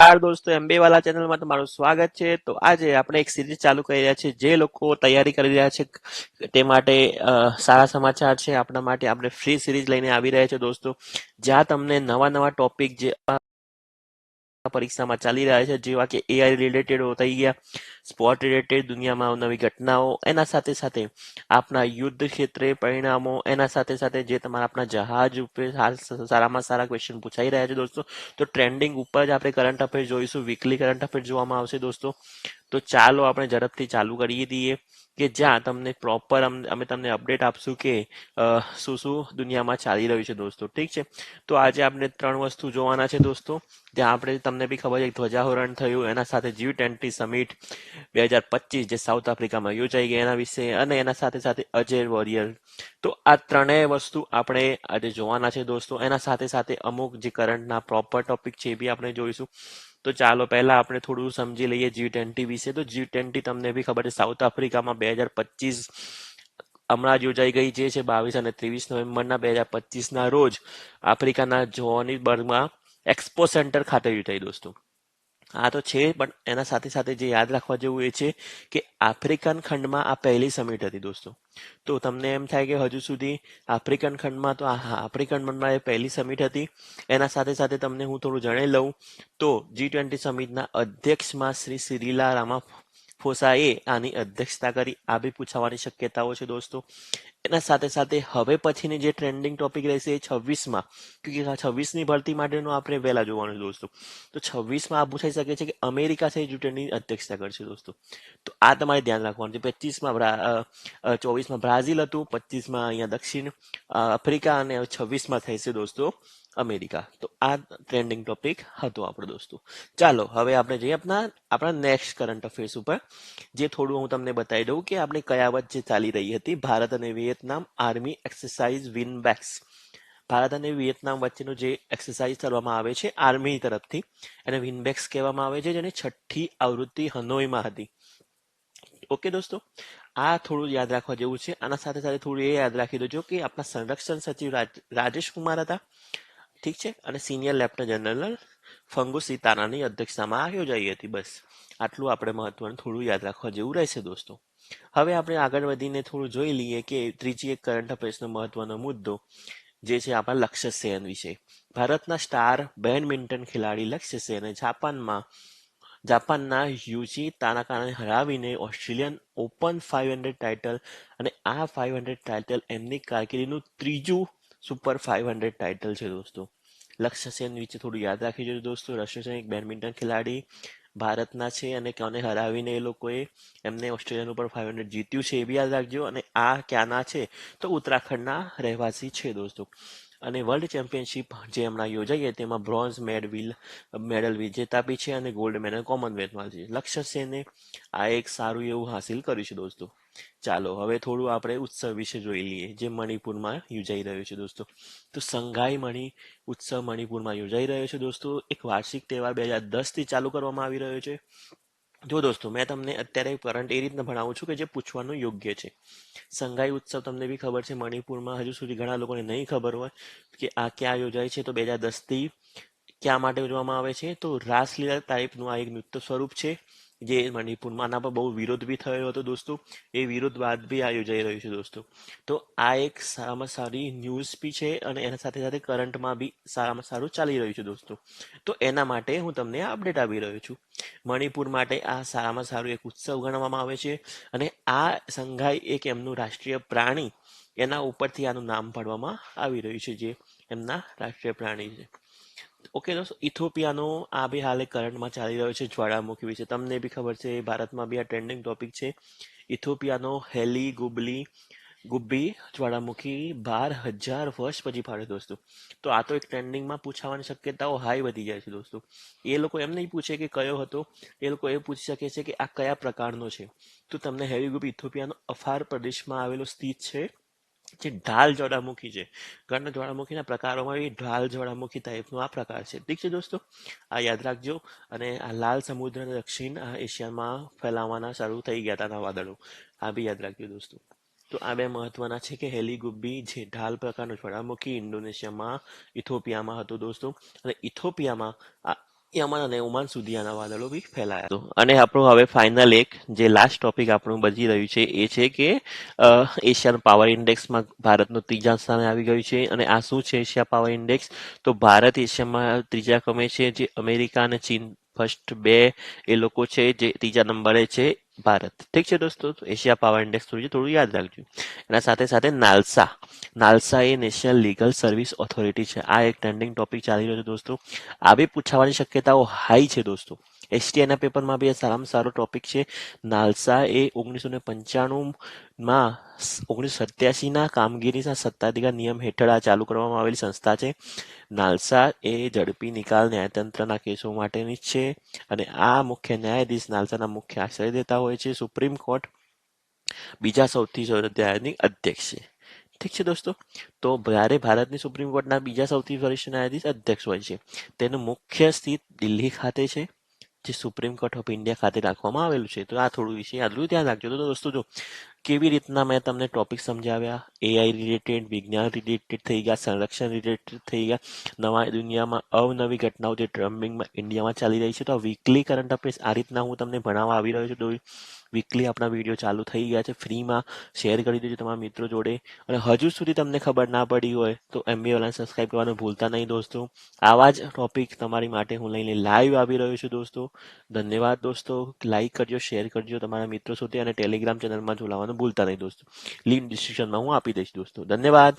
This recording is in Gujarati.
નમસ્કાર દોસ્તો, એમબી વાલા ચેનલમાં તમારું સ્વાગત છે. તો આજે આપણે એક સિરીઝ ચાલુ કરી રહ્યા છે. જે લોકો તૈયારી કરી રહ્યા છે તે માટે સારા સમાચાર છે. આપણા માટે આપણે ફ્રી સિરીઝ લઈને આવી રહ્યા છે દોસ્તો, જ્યાં તમને નવા નવા ટોપિક જે પરીક્ષામાં ચાલી રહ્યા છે, જેવા કે એઆઈ રિલેટેડ થઈ ગયા, સ્પોર્ટ રિલેટેડ, દુનિયામાં નવી ઘટનાઓ, એના સાથે સાથે આપણા યુદ્ધ ક્ષેત્રે પરિણામો, એના સાથે સાથે જે તમારા આપણા જહાજ ઉપર સારામાં સારા ક્વેશ્ચન પૂછાઈ રહ્યા છે દોસ્તો. તો ટ્રેન્ડિંગ ઉપર જ આપણે કરંટ અફેર જોઈશું, વીકલી કરંટ અફેર જોવામાં આવશે દોસ્તો. તો ચાલો આપણે ઝડપથી ચાલુ કરી દઈએ, કે જ્યાં તમને પ્રોપર અમે તમને અપડેટ આપશું કે શું શું દુનિયામાં ચાલી રહ્યું છે દોસ્તો. ઠીક છે, તો આજે આપણે 3 વસ્તુ જોવાના છે દોસ્તો. ત્યાં આપણે તમને બી ખબર છે ધ્વજારોહણ થયું, એના સાથે G20 સમિટ 2025 જે સાઉથ આફ્રિકામાં યોજાઈ ગઈ એના વિશે, અને એના સાથે સાથે અજય વોરિયર. તો આ ત્રણેય વસ્તુ આપણે આજે જોવાના છે દોસ્તો. એના સાથે સાથે અમુક જે કરંટના પ્રોપર ટોપિક છે એ બી આપણે જોઈશું. તો ચાલો પહેલા આપણે થોડું સમજી લઈએ G20 વિશે. તો G20 તમને બી ખબર છે સાઉથ આફ્રિકામાં 2025 હમણાં જ યોજાઈ ગઈ, જે છે 22 અને 23 નવેમ્બરના 2025 ના રોજ આફ્રિકાના જોહાનિસબર્ગમાં એક્સપો સેન્ટર ખાતે યોજાઈ દોસ્તો. આ તો છે, પણ એના સાથે સાથે જે યાદ રાખવા જેવું એ છે કે આફ્રિકન ખંડમાં આ પહેલી સમિટ હતી દોસ્તો. તો તમને એમ થાય કે હજુ સુધી આફ્રિકન ખંડમાં, તો આફ્રિકન ખંડમાં એ પહેલી સમિટ હતી. એના સાથે સાથે તમને હું થોડું જણાવી લઉં તો G20 સમિટના અધ્યક્ષમાં શ્રી સિરિલા રામાફોસાએ આની અધ્યક્ષતા કરી. આ બી પૂછાવાની શક્યતાઓ છે દોસ્તો. એના સાથે સાથે હવે પછીની જે ટ્રેન્ડિંગ ટોપિક રહેશે એ 26માં, કે 26ની ભરતી માટેનું આપણે વહેલા જોવાનું છે દોસ્તો. તો 26માં આ પૂછાઈ શકે છે કે અમેરિકા છે G20ની અધ્યક્ષતા કરશે દોસ્તો. તો આ તમારે ધ્યાન રાખવાનું છે. 24માં બ્રાઝિલ હતું, 25માં અહીંયા દક્ષિણ આફ્રિકા, અને 26માં થશે દોસ્તો અમેરિકા. તો આ ટ્રેન્ડિંગ ટોપિક હતો આપણો દોસ્તો. ચાલો હવે આપણે જઈએ આપણા નેક્સ્ટ કરંટ અફેર્સ ઉપર, જે થોડું હું તમને બતાવી દઉં કે આપણે કયા વચ્ચે ચાલી રહી હતી. ભારત અને વિયેતનામ આર્મી એક્સરસાઇઝ વિનબેક્સ. ભારત અને વિયેતનામ વચ્ચેનું જે એક્સરસાઇઝ કરવામાં આવે છે આર્મી તરફથી, એને વિનબેક્સ કહેવામાં આવે છે, જેની 6ઠ્ઠી આવૃત્તિ હનોઈમાં હતી. ઓકે દોસ્તો, આ થોડું યાદ રાખવા જેવું છે. આના સાથે સાથે થોડું એ યાદ રાખી દેજો કે આપણા સંરક્ષણ સચિવ રાજેશ કુમાર હતા, ઠીક છે, અને સિનિયર લેફ્ટનન્ટ જનરલ ફંગુ સીતારાની અધ્યક્ષતામાં યોજાઈ હતી. બસ આટલું આપણે મહત્વનું થોડું યાદ રાખવા જેવું રહેશે દોસ્તો. હવે આપણે આગળ વધીને થોડું જોઈ લઈએ કે ત્રીજી એક કરંટ અફેર્સનો મહત્વનો મુદ્દો, જે છે આપણા લક્ષ્ય સેન વિશે. ભારતના સ્ટાર બેડમિન્ટન ખેલાડી લક્ષ્ય સેને જાપાનના યુચી તાનાકાને હરાવીને ઓસ્ટ્રેલિયન ઓપન 500 ટાઇટલ, અને આ 500 ટાઇટલ એમની કારકિર્દીનું ત્રીજું સુપર 500 ટાઇટલ છે દોસ્તો. લક્ષ્ય સેન વિશે થોડું યાદ રાખી જોજો દોસ્તો. લક્ષ્ય સેન એક બેડમિન્ટન ખેલાડી ભારતના છે, અને કોને હરાવીને એ લોકોએ એમને ઓસ્ટ્રેલિયન ઉપર 500 જીત્યું છે એ બી યાદ રાખજો. અને આ ક્યાંના છે તો ઉત્તરાખંડના રહેવાસી છે દોસ્તો. અને વર્લ્ડ ચેમ્પિયનશિપ જે હમણાં યોજાઈ તેમાં બ્રોન્ઝ મેડલ વિજેતા બી છે, અને ગોલ્ડ મેડલ કોમનવેલ્થમાં છે. લક્ષ્ય સેને આ એક સારું એવું હાસિલ કર્યું છે દોસ્તો. ચાલો હવે થોડું આપણે ઉત્સવ વિશે જોઈ લઈએ, જે મણિપુરમાં યોજાઈ રહ્યો છે દોસ્તો. તો સંઘાઈ મણિ ઉત્સવ મણિપુરમાં યોજાઈ રહ્યો છે દોસ્તો. એક વાર્ષિક તહેવાર 2010થી ચાલુ કરવામાં આવી રહ્યો છે. જો દોસ્તો, મેં તમને અત્યારે કરંટ એ રીતના ભણાવું છું કે જે પૂછવાનું યોગ્ય છે. સંઘાઈ ઉત્સવ તમને બી ખબર છે મણિપુરમાં, હજુ સુધી ઘણા લોકોને નહીં ખબર હોય કે આ ક્યાં યોજાય છે. તો 2010થી ક્યાં માટે ઉજવવામાં આવે છે, તો રાસલીલા ટાઈપનું આ એક નૃત્ય સ્વરૂપ છે, જે મણિપુરમાં આના પર બહુ વિરોધ બી થયો હતો દોસ્તો. એ વિરોધ બાદ બી આ યોજાઈ રહ્યું છે દોસ્તો. તો આ એક સારામાં સારી ન્યૂઝ બી છે, અને એના સાથે સાથે કરંટમાં બી સારામાં સારું ચાલી રહ્યું છે દોસ્તો. તો એના માટે હું તમને અપડેટ આપી રહ્યો છું. મણિપુર માટે આ સારામાં સારું એક ઉત્સવ ગણવામાં આવે છે, અને આ સંઘાઈ એક એમનું રાષ્ટ્રીય પ્રાણી, એના ઉપરથી આનું નામ પાડવામાં આવી રહ્યું છે, જે એમના રાષ્ટ્રીય પ્રાણી છે. ઓકે દોસ્તો, ઇથોપિયાનો આ બી હાલે કરંટમાં ચાલી રહ્યો છે જ્વાળામુખી વિશે. તમને બી ખબર છે ભારતમાં બી આ ટ્રેન્ડિંગ ટોપિક છે. ઇથોપિયાનો હેલી ગુબ્બી જ્વાળામુખી 12,000 વર્ષ પછી ફાટે દોસ્તો. તો આ તો એક ટ્રેન્ડિંગમાં પૂછાવાની શક્યતાઓ હાઈ વધી જાય છે દોસ્તો. એ લોકો એમ નહીં પૂછે કે કયો હતો, એ લોકો એ પૂછી શકે છે કે આ કયા પ્રકારનો છે. તો તમને હેલી ગુબ્બી ઇથોપિયાનો અફાર પ્રદેશમાં આવેલો સ્થિત છે, જે ઢાલ જ્વાળામુખી છે. ઘરના જ્વાળામુખીના પ્રકારોમાં એ ઢાલ જ્વાળામુખી ટાઈપનો આ પ્રકાર છે. ઠીક છે દોસ્તો, આ યાદ રાખજો. અને આ લાલ સમુદ્ર દક્ષિણ એશિયામાં ફેલાવાના શરૂ થઈ ગયા હતા વાદળો, આ બી યાદ રાખજો દોસ્તો. તો આ બે મહત્વના છે કે હેલી ગુબ્બી જે ઢાલ પ્રકારનો જ્વાળામુખી ઇન્ડોનેશિયામાં ઇથોપિયામાં હતો દોસ્તો. અને ઇથોપિયામાં આ યમન અને ઓમાન સુધી આના વાદળો બી ફેલાયા હતો. અને આપણું હવે ફાઇનલ એક જે લાસ્ટ ટોપિક આપણું બચી રહ્યું છે એ છે કે એશિયન પાવર ઇન્ડેક્સમાં ભારતનું ત્રીજા સ્થાને આવી ગયું છે. અને આ શું છે એશિયા પાવર ઇન્ડેક્સ? તો ભારત એશિયામાં ત્રીજા ક્રમે છે, જે અમેરિકા અને ચીન ફર્સ્ટ બે એ લોકો છે, જે ત્રીજા નંબરે છે ભારત. ઠીક છે દોસ્તો, તો એશિયા પાવર ઇન્ડેક્સ થોડું યાદ રાખજો. એના સાથે સાથે નાલસા, નાલસા એ નેશનલ લીગલ સર્વિસ ઓથોરિટી છે. આ એક ટ્રેન્ડિંગ ટોપિક ચાલી રહ્યો છે દોસ્તો. આ બી પૂછાવાની શક્યતાઓ હાઈ છે દોસ્તો. એસટીઆઈના પેપરમાં બી આ સારામાં સારો ટોપિક છે. નાલસા એ 1995માં 1987ના કામગીરીના સત્તાધિકાર નિયમ હેઠળ આ ચાલુ કરવામાં આવેલી સંસ્થા છે. નાલસા એ ઝડપી નિકાલ ન્યાયતંત્રના કેસો માટેની છે. અને આ મુખ્ય ન્યાયાધીશ નાલસાના મુખ્ય આશ્રય દેતા હોય છે. સુપ્રીમ કોર્ટ બીજા સૌથી ન્યાયાધીશ અધ્યક્ષ છે. ઠીક છે દોસ્તો, તો જ્યારે ભારતની સુપ્રીમ કોર્ટના બીજા સૌથી વરિષ્ઠ ન્યાયાધીશ અધ્યક્ષ હોય છે. તેનું મુખ્ય સ્થિત દિલ્હી ખાતે છે, જે સુપ્રીમ કોર્ટ ઓફ ઇન્ડિયા ખાતે રાખવામાં આવેલું છે. તો આ થોડું વિશે આટલું ધ્યાન રાખજો. તો દોસ્તો જો કેવી રીતના મેં તમને ટોપિક સમજાવ્યા, એઆઈ રિલેટેડ, વિજ્ઞાન રિલેટેડ થઈ ગયા, સંરક્ષણ રિલેટેડ થઈ ગયા, નવા દુનિયામાં અવનવી ઘટનાઓ જે ટ્રમ્પિંગમાં ઇન્ડિયામાં ચાલી રહી છે. તો આ વીકલી કરંટ અફેર્સ આ રીતના હું તમને ભણાવવા આવી રહ્યો છું. તો વીકલી આપણા વિડીયો ચાલુ થઈ ગયા છે ફ્રીમાં. શેર કરી દેજો તમારા મિત્રો જોડે. અને હજુ સુધી તમને ખબર ના પડી હોય તો MBA વાળાને સબસ્ક્રાઈબ કરવાનું ભૂલતા નહીં દોસ્તો. આવા જ ટોપિક તમારી માટે હું લઈને લાઈવ આવી રહ્યો છું દોસ્તો. ધન્યવાદ દોસ્તો. લાઈક કરજો, શેર કરજો તમારા મિત્રો સુધી, અને ટેલિગ્રામ ચેનલમાં જોડાવાનું ભૂલતા નહીં દોસ્તો. લિંક ડિસ્ક્રિપ્શનમાં હું આપી દઈશ દોસ્તો. ધન્યવાદ.